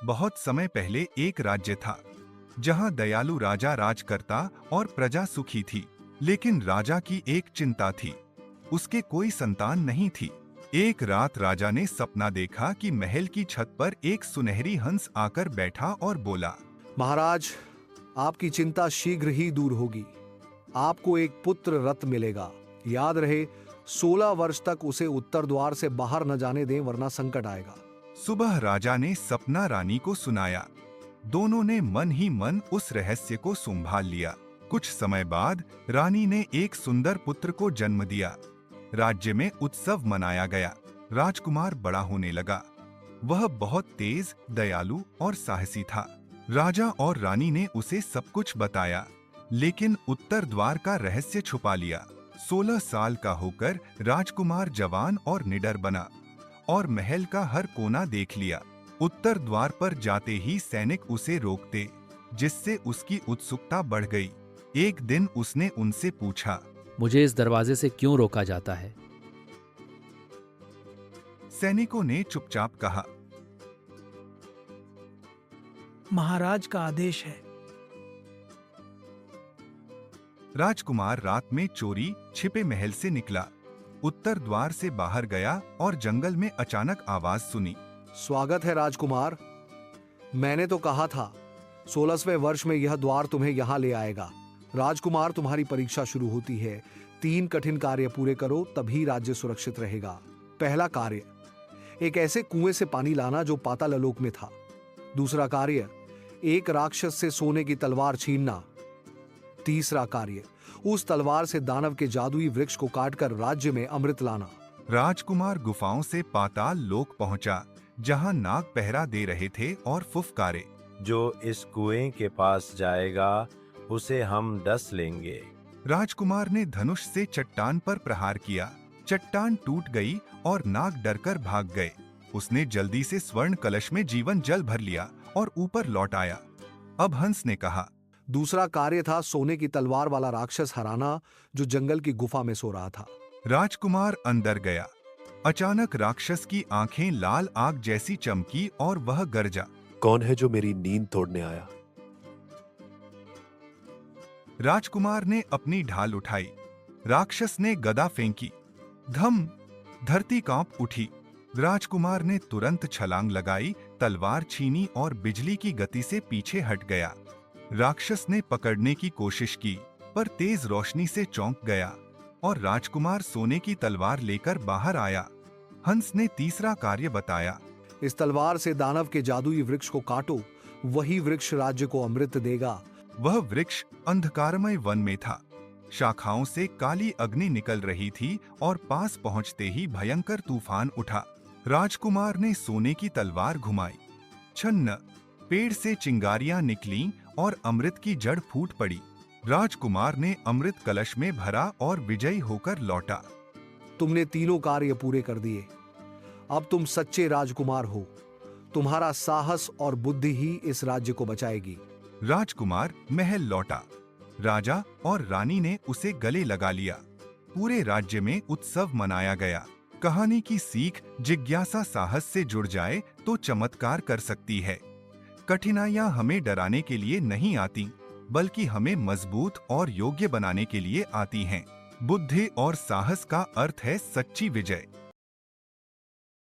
बहुत समय पहले एक राज्य था जहां दयालु राजा राज करता और प्रजा सुखी थी। लेकिन राजा की एक चिंता थी, उसके कोई संतान नहीं थी। एक रात राजा ने सपना देखा कि महल की छत पर एक सुनहरी हंस आकर बैठा और बोला, महाराज, आपकी चिंता शीघ्र ही दूर होगी। आपको एक पुत्र रत्न मिलेगा। याद रहे, 16 वर्ष तक उसे उत्तर द्वार से बाहर न जाने दें, वरना संकट आएगा। सुबह राजा ने सपना रानी को सुनाया। दोनों ने मन ही मन उस रहस्य को संभाल लिया। कुछ समय बाद रानी ने एक सुंदर पुत्र को जन्म दिया। राज्य में उत्सव मनाया गया। राजकुमार बड़ा होने लगा। वह बहुत तेज, दयालु और साहसी था। राजा और रानी ने उसे सब कुछ बताया, लेकिन उत्तर द्वार का रहस्य छुपा लिया। 16 साल का होकर राजकुमार जवान और निडर बना और महल का हर कोना देख लिया। उत्तर द्वार पर जाते ही सैनिक उसे रोकते, जिससे उसकी उत्सुकता बढ़ गई। एक दिन उसने उनसे पूछा, मुझे इस दरवाजे से क्यों रोका जाता है? सैनिकों ने चुपचाप कहा, महाराज का आदेश है। राजकुमार रात में चोरी छिपे महल से निकला, उत्तर द्वार से बाहर गया और जंगल में अचानक आवाज सुनी। स्वागत है राजकुमार। मैंने तो कहा था 16वें वर्ष में यह द्वार तुम्हें यहाँ ले आएगा। राजकुमार, तुम्हारी परीक्षा शुरू होती है। 3 कठिन कार्य पूरे करो, तभी राज्य सुरक्षित रहेगा। पहला कार्य, एक ऐसे कुएं से पानी लाना जो पाताललोक में था। दूसरा कार्य, एक राक्षस से सोने की तलवार छीनना। तीसरा कार्य, उस तलवार से दानव के जादुई वृक्ष को काटकर राज्य में अमृत लाना। राजकुमार गुफाओं से पाताल लोक पहुंचा, जहां नाग पहरा दे रहे थे और फुफकारे, जो इस कुएं के पास जाएगा उसे हम डस लेंगे। राजकुमार ने धनुष से चट्टान पर प्रहार किया। चट्टान टूट गई और नाग डरकर भाग गए। उसने जल्दी से स्वर्ण कलश में जीवन जल भर लिया और ऊपर लौट आया। अब हंस ने कहा, दूसरा कार्य था सोने की तलवार वाला राक्षस हराना, जो जंगल की गुफा में सो रहा था। राजकुमार अंदर गया। अचानक राक्षस की आंखें लाल आग जैसी चमकी और वह गरजा, कौन है जो मेरी नींद तोड़ने आया? राजकुमार ने अपनी ढाल उठाई। राक्षस ने गदा फेंकी। धम! धरती कांप उठी। राजकुमार ने तुरंत छलांग लगाई, तलवार छीनी और बिजली की गति से पीछे हट गया। राक्षस ने पकड़ने की कोशिश की, पर तेज रोशनी से चौंक गया और राजकुमार सोने की तलवार लेकर बाहर आया। हंस ने तीसरा कार्य बताया, इस तलवार से दानव के जादुई वृक्ष को काटो, वही वृक्ष राज्य को अमृत देगा। वह वृक्ष अंधकारमय वन में था। शाखाओं से काली अग्नि निकल रही थी और पास पहुंचते ही भयंकर तूफान उठा। राजकुमार ने सोने की तलवार घुमाई। छन्न! पेड़ से चिंगारियां निकलीं और अमृत की जड़ फूट पड़ी। राजकुमार ने अमृत कलश में भरा और विजयी होकर लौटा। तुमने तीनों कार्य पूरे कर दिए। अब तुम सच्चे राजकुमार हो। तुम्हारा साहस और बुद्धि ही इस राज्य को बचाएगी। राजकुमार महल लौटा। राजा और रानी ने उसे गले लगा लिया। पूरे राज्य में उत्सव मनाया गया। कहानी की सीख, जिज्ञासा साहस से जुड़ जाए तो चमत्कार कर सकती है। कठिनाइयां हमें डराने के लिए नहीं आती, बल्कि हमें मजबूत और योग्य बनाने के लिए आती हैं। बुद्धि और साहस का अर्थ है सच्ची विजय।